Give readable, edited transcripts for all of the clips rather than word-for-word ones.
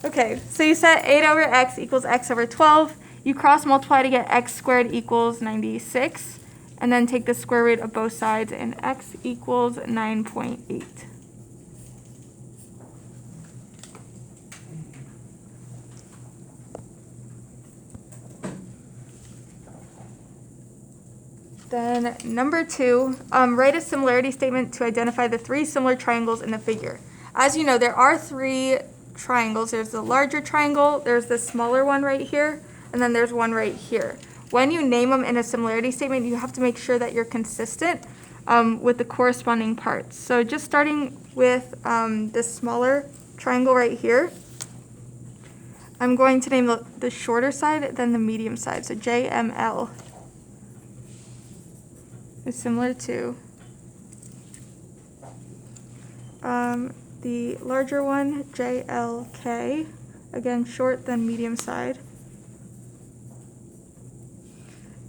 Okay, so you set 8 over x equals x over 12. You cross multiply to get x squared equals 96. And then take the square root of both sides, and x equals 9.8. Then number 2, write a similarity statement to identify the 3 similar triangles in the figure. As you know, there are 3 triangles. There's the larger triangle, there's the smaller one right here, and then there's one right here. When you name them in a similarity statement, you have to make sure that you're consistent with the corresponding parts. So just starting with this smaller triangle right here, I'm going to name the shorter side, then the medium side. So JML is similar to the larger one, JLK, again short then medium side.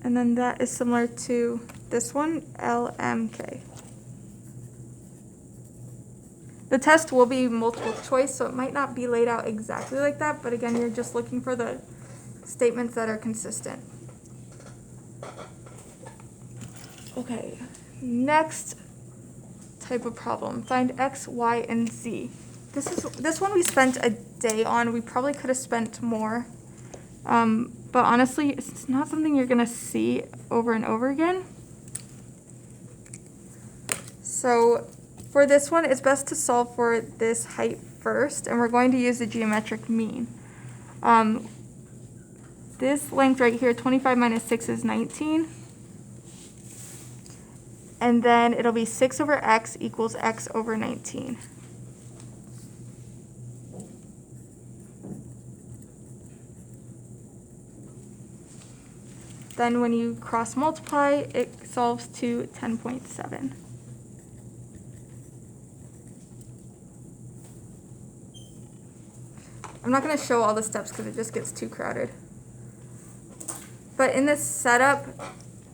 And then that is similar to this one, LMK. The test will be multiple choice, so it might not be laid out exactly like that, but again, you're just looking for the statements that are consistent. Okay, next type of problem. Find x, y, and z. This one we spent a day on. We probably could have spent more. But honestly, it's not something you're going to see over and over again. So for this one, it's best to solve for this height first, and we're going to use the geometric mean. This length right here, 25 minus 6 is 19. And then it'll be 6 over x equals x over 19. Then when you cross multiply, it solves to 10.7. I'm not going to show all the steps because it just gets too crowded. But in this setup,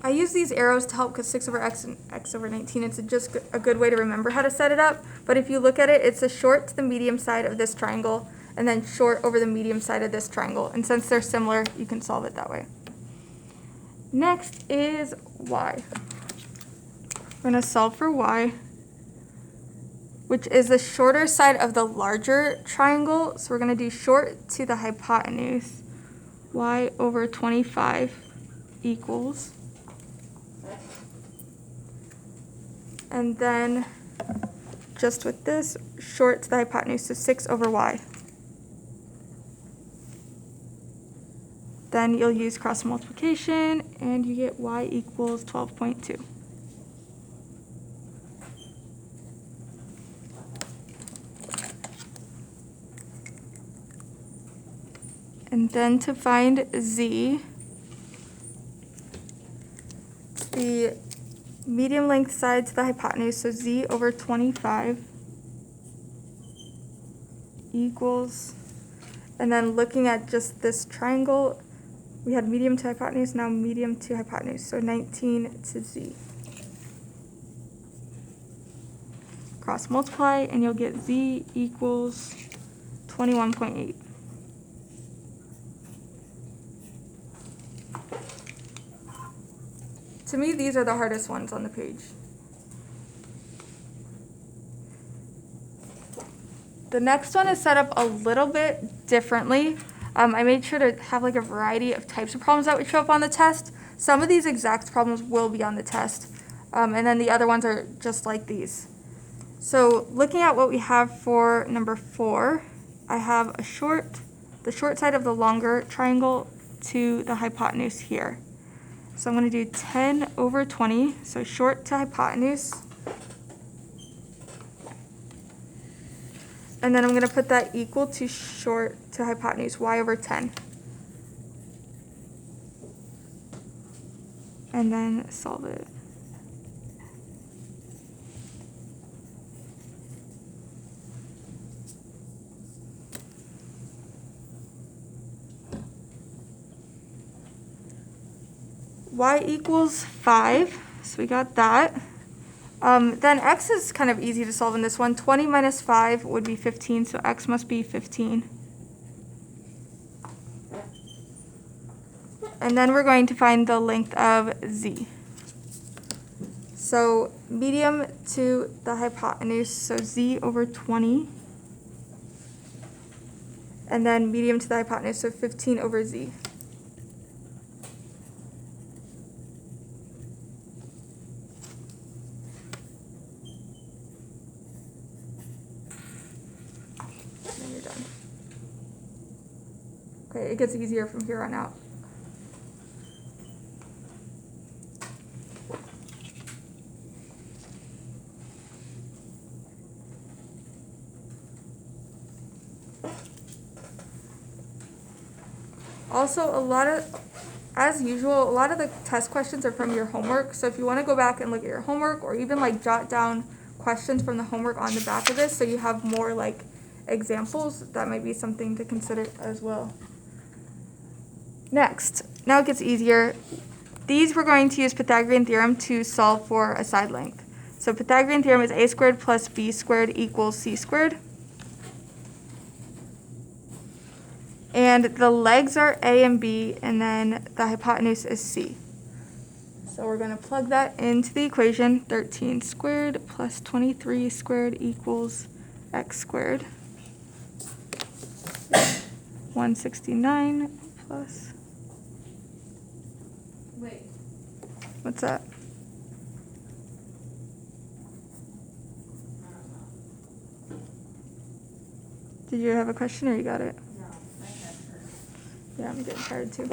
I use these arrows to help because 6 over x and x over 19, it's just a good way to remember how to set it up. But if you look at it, it's a short to the medium side of this triangle and then short over the medium side of this triangle. And since they're similar, you can solve it that way. Next is y. We're going to solve for y, which is the shorter side of the larger triangle. So we're going to do short to the hypotenuse. Y over 25 equals. And then just with this, short to the hypotenuse, so 6 over y. Then you'll use cross multiplication, and you get y equals 12.2. And then to find z, the medium length side to the hypotenuse, so z over 25 equals, and then looking at just this triangle, we had medium to hypotenuse, now medium to hypotenuse, so 19 to z. Cross multiply, and you'll get z equals 21.8. To me, these are the hardest ones on the page. The next one is set up a little bit differently. I made sure to have like a variety of types of problems that would show up on the test. Some of these exact problems will be on the test, and then the other ones are just like these. So looking at what we have for number 4, I have the short side of the longer triangle to the hypotenuse here. So I'm going to do 10 over 20, so short to hypotenuse. And then I'm going to put that equal to short to hypotenuse, y over 10. And then solve it. Y equals 5, so we got that. Then x is kind of easy to solve in this one. 20 minus 5 would be 15, so x must be 15. And then we're going to find the length of z. So medium to the hypotenuse, so z over 20. And then medium to the hypotenuse, so 15 over z. And then you're done. Okay, it gets easier from here on out. Also, as usual, a lot of the test questions are from your homework. So if you want to go back and look at your homework, or even like jot down questions from the homework on the back of this so you have more like examples, that might be something to consider as well. Next, now it gets easier. These we're going to use Pythagorean Theorem to solve for a side length. So Pythagorean Theorem is a squared plus b squared equals c squared. And the legs are a and b, and then the hypotenuse is c. So we're going to plug that into the equation. 13 squared plus 23 squared equals x squared. 169 plus... Wait. What's that? Did you have a question or you got it? No, I had her. Yeah, I'm getting tired too.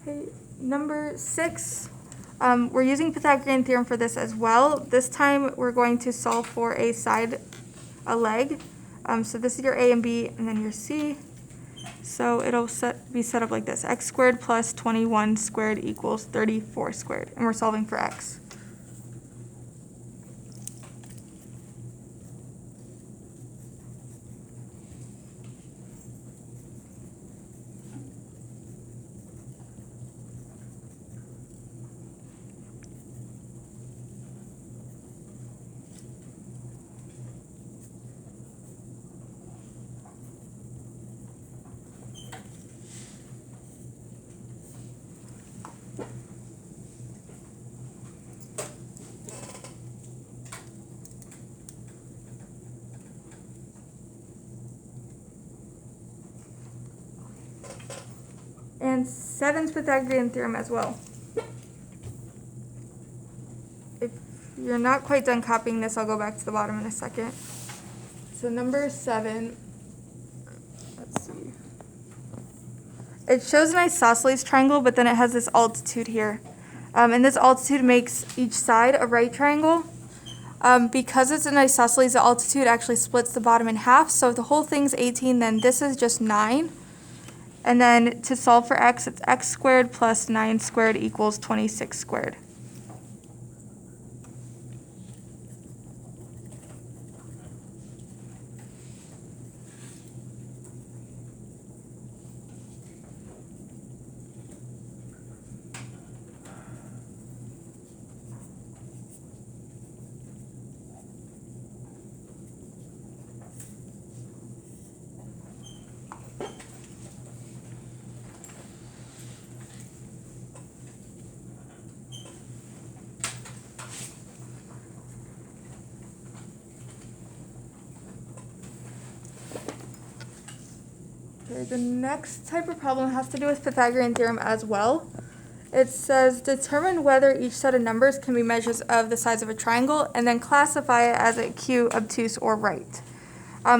Okay, number 6. We're using Pythagorean Theorem for this as well. This time we're going to solve for a leg. So this is your a and b, and then your c. So it'll be set up like this. X squared plus 21 squared equals 34 squared. And we're solving for x. And 7's Pythagorean Theorem as well. If you're not quite done copying this, I'll go back to the bottom in a second. So number 7, let's see. It shows an isosceles triangle, but then it has this altitude here. And this altitude makes each side a right triangle. Because it's an isosceles, the altitude actually splits the bottom in half. So if the whole thing's 18, then this is just 9. And then to solve for x, it's x squared plus 9 squared equals 26 squared. Okay, the next type of problem has to do with Pythagorean Theorem as well. It says determine whether each set of numbers can be measures of the size of a triangle, and then classify it as acute, obtuse, or right.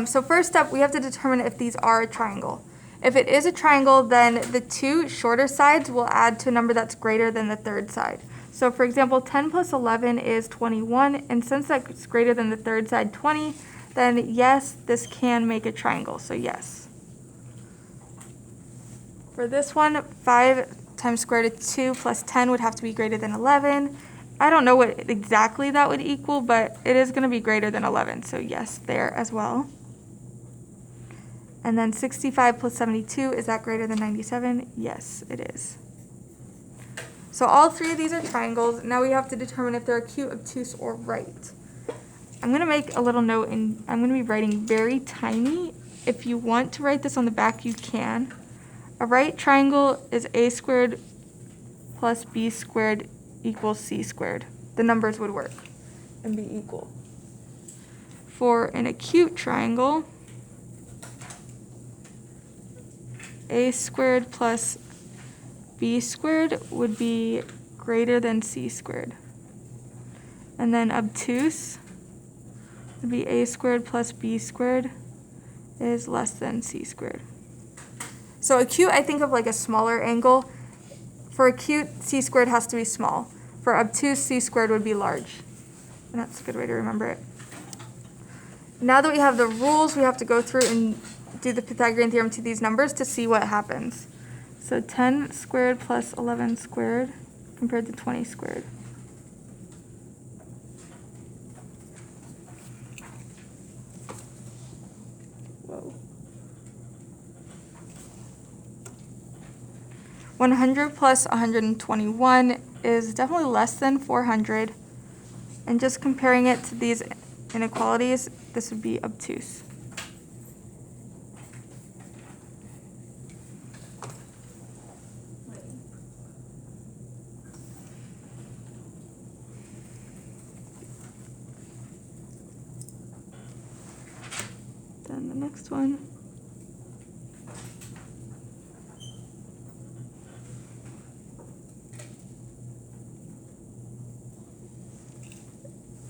So first up, we have to determine if these are a triangle. If it is a triangle, then the two shorter sides will add to a number that's greater than the third side. So for example, 10 plus 11 is 21, and since that's greater than the third side, 20, then yes, this can make a triangle, so yes. For this one, 5 times square root of 2 plus 10 would have to be greater than 11. I don't know what exactly that would equal, but it is going to be greater than 11, so yes, there as well. And then 65 plus 72, is that greater than 97? Yes, it is. So all three of these are triangles. Now we have to determine if they're acute, obtuse, or right. I'm going to make a little note, and I'm going to be writing very tiny. If you want to write this on the back, you can. A right triangle is a squared plus b squared equals c squared. The numbers would work and be equal. For an acute triangle, a squared plus b squared would be greater than c squared. And then obtuse would be a squared plus b squared is less than c squared. So acute, I think of like a smaller angle. For acute, c squared has to be small. For obtuse, c squared would be large. And that's a good way to remember it. Now that we have the rules, we have to go through and do the Pythagorean theorem to these numbers to see what happens. So 10 squared plus 11 squared compared to 20 squared. Whoa. 100 plus 121 is definitely less than 400. And just comparing it to these inequalities, this would be obtuse. Then the next one.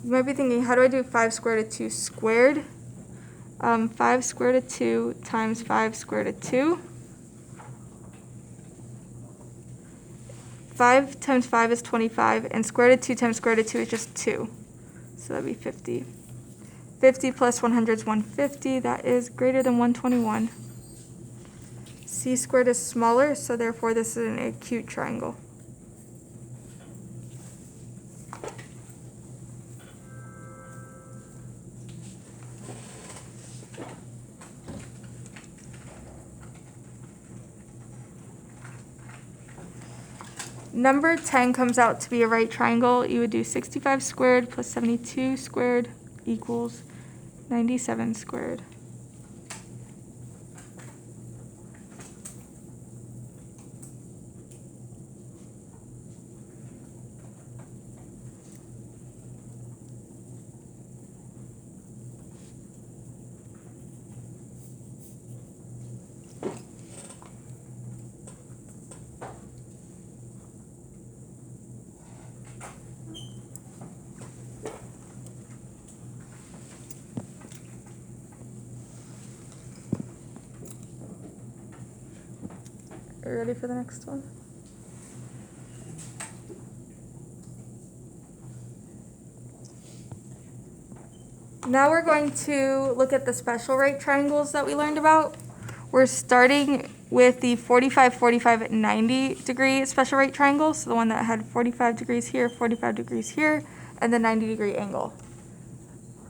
You might be thinking, how do I do 5 squared of 2 squared? 5 squared of 2 times 5 squared of 2. 5 times 5 is 25, and square root of 2 times square root of 2 is just 2. So that would be 50. 50 plus 100 is 150. That is greater than 121. C squared is smaller, so therefore this is an acute triangle. Number 10 comes out to be a right triangle. You would do 65 squared plus 72 squared equals 97 squared. Are you ready for the next one? Now we're going to look at the special right triangles that we learned about. We're starting with the 45, 45, 90 degree special right triangle, so the one that had 45 degrees here, 45 degrees here, and the 90 degree angle.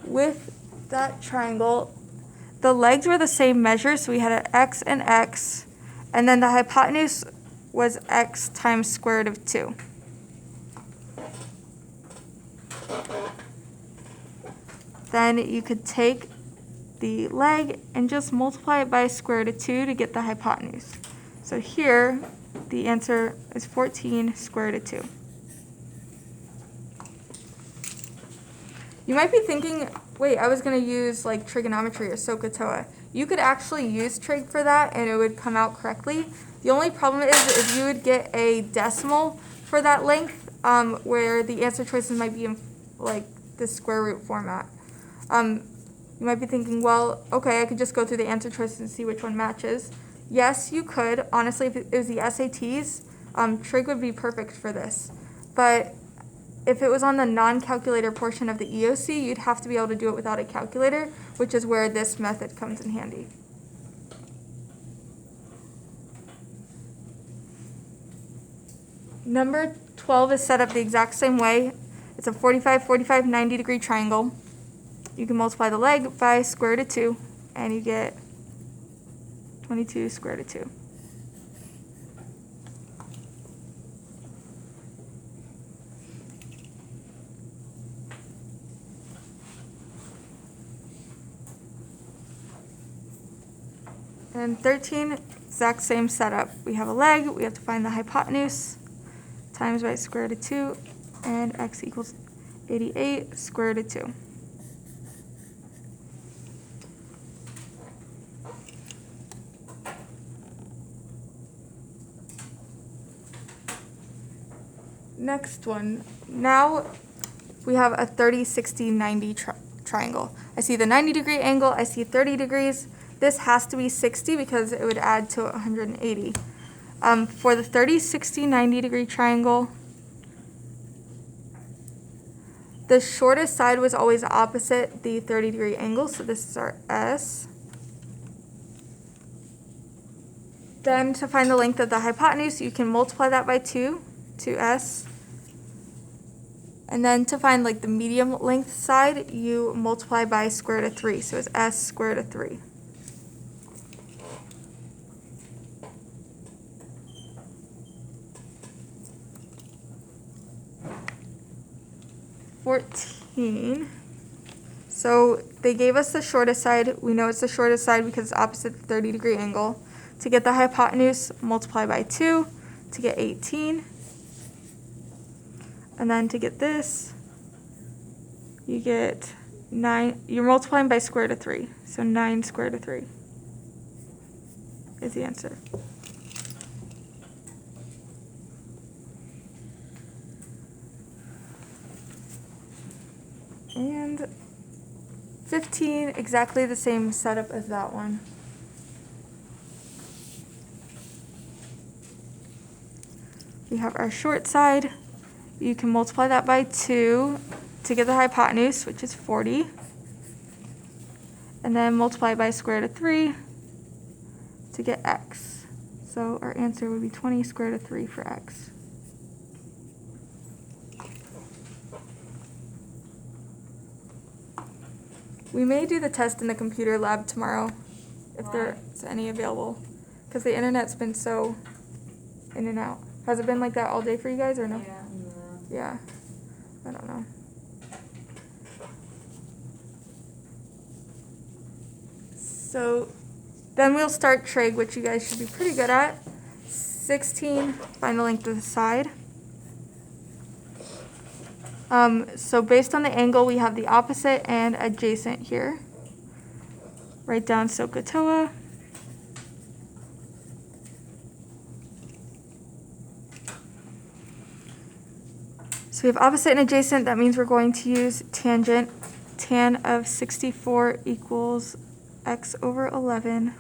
With that triangle, the legs were the same measure, so we had an x and x, and then the hypotenuse was x times square root of 2. Then you could take the leg and just multiply it by square root of 2 to get the hypotenuse. So here, the answer is 14 square root of 2. You might be thinking, wait, I was going to use like trigonometry or SOHCAHTOA. You could actually use trig for that and it would come out correctly. The only problem is if you would get a decimal for that length, where the answer choices might be in like the square root format. You might be thinking, well, okay, I could just go through the answer choices and see which one matches. Yes, you could. Honestly, if it was the SATs, trig would be perfect for this. But if it was on the non-calculator portion of the EOC, you'd have to be able to do it without a calculator, which is where this method comes in handy. Number 12 is set up the exact same way. It's a 45, 45, 90 degree triangle. You can multiply the leg by square root of 2, and you get 22 square root of 2. And 13, exact same setup. We have a leg, we have to find the hypotenuse, times by square root of 2, and x equals 88 square root of 2. Next one. Now we have a 30, 60, 90 triangle. I see the 90-degree angle, I see 30 degrees. This has to be 60 because it would add to 180. For the 30, 60, 90-degree triangle, the shortest side was always opposite the 30-degree angle, so this is our S. Then to find the length of the hypotenuse, you can multiply that by 2, 2S. And then to find like the medium length side, you multiply by square root of 3, so it's S square root of 3. So they gave us the shortest side. We know it's the shortest side because it's opposite the 30-degree angle. To get the hypotenuse, multiply by 2 to get 18. And then to get this, you get 9. You're multiplying by square root of 3. So 9 square root of 3 is the answer. And 15, exactly the same setup as that one. We have our short side. You can multiply that by 2 to get the hypotenuse, which is 40. And then multiply by square root of 3 to get x. So our answer would be 20 square root of 3 for x. We may do the test in the computer lab tomorrow, if there's any available, because the internet's been so in and out. Has it been like that all day for you guys, or no? Yeah. I don't know. So then we'll start trig, which you guys should be pretty good at. 16, find the length of the side. So based on the angle, we have the opposite and adjacent here. Write down SOHCAHTOA. So we have opposite and adjacent. That means we're going to use tangent. Tan of 64 equals x over 11.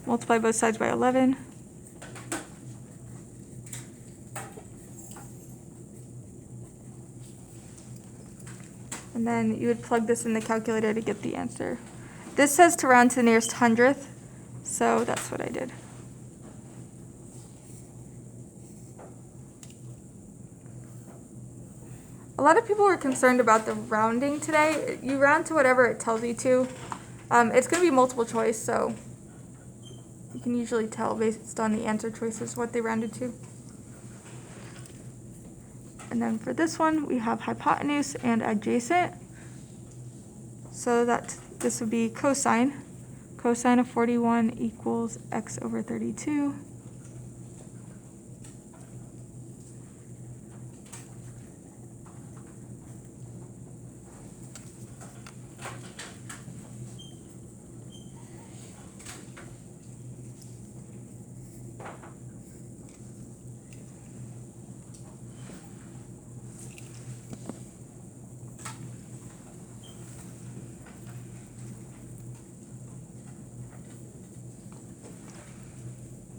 Multiply both sides by 11. And then you would plug this in the calculator to get the answer. This says to round to the nearest hundredth, so that's what I did. A lot of people were concerned about the rounding today. You round to whatever it tells you to. It's going to be multiple choice, so you can usually tell based on the answer choices what they rounded to. And then for this one, we have hypotenuse and adjacent. So that this would be cosine. Cosine of 41 equals x over 32.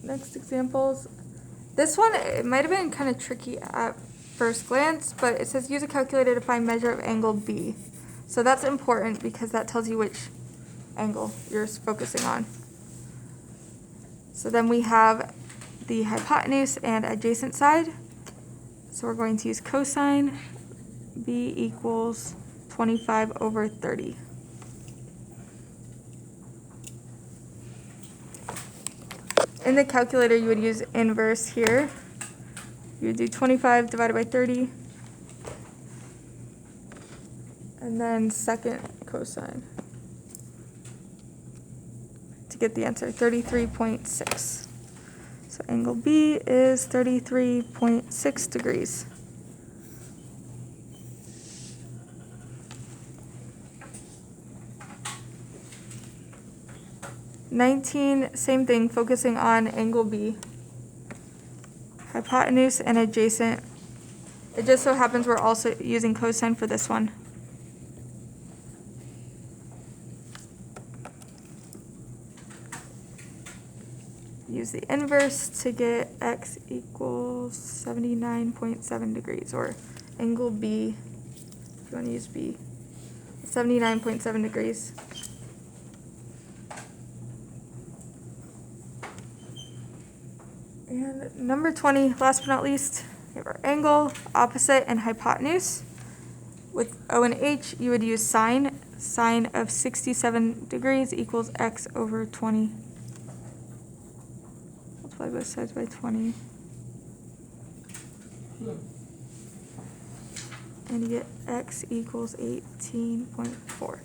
Next examples. This one, it might have been kind of tricky at first glance, but it says use a calculator to find measure of angle B. So that's important because that tells you which angle you're focusing on. So then we have the hypotenuse and adjacent side. So we're going to use cosine B equals 25 over 30. In the calculator, you would use inverse here. You would do 25 divided by 30. And then second cosine. to get the answer, 33.6. So angle B is 33.6 degrees. Same thing, focusing on angle B. Hypotenuse and adjacent. It just so happens we're also using cosine for this one. Use the inverse to get x equals 79.7 degrees, or angle B, if you want to use B, 79.7 degrees. And number 20, last but not least, we have our angle, opposite, and hypotenuse. With O and H, you would use sine. Sine of 67 degrees equals x over 20. Multiply both sides by 20. And you get x equals 18.4.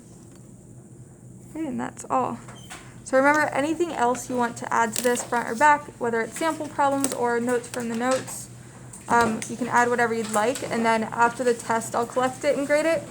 Okay, and that's all. So remember, anything else you want to add to this, front or back, whether it's sample problems or notes from the notes, you can add whatever you'd like, and then after the test, I'll collect it and grade it.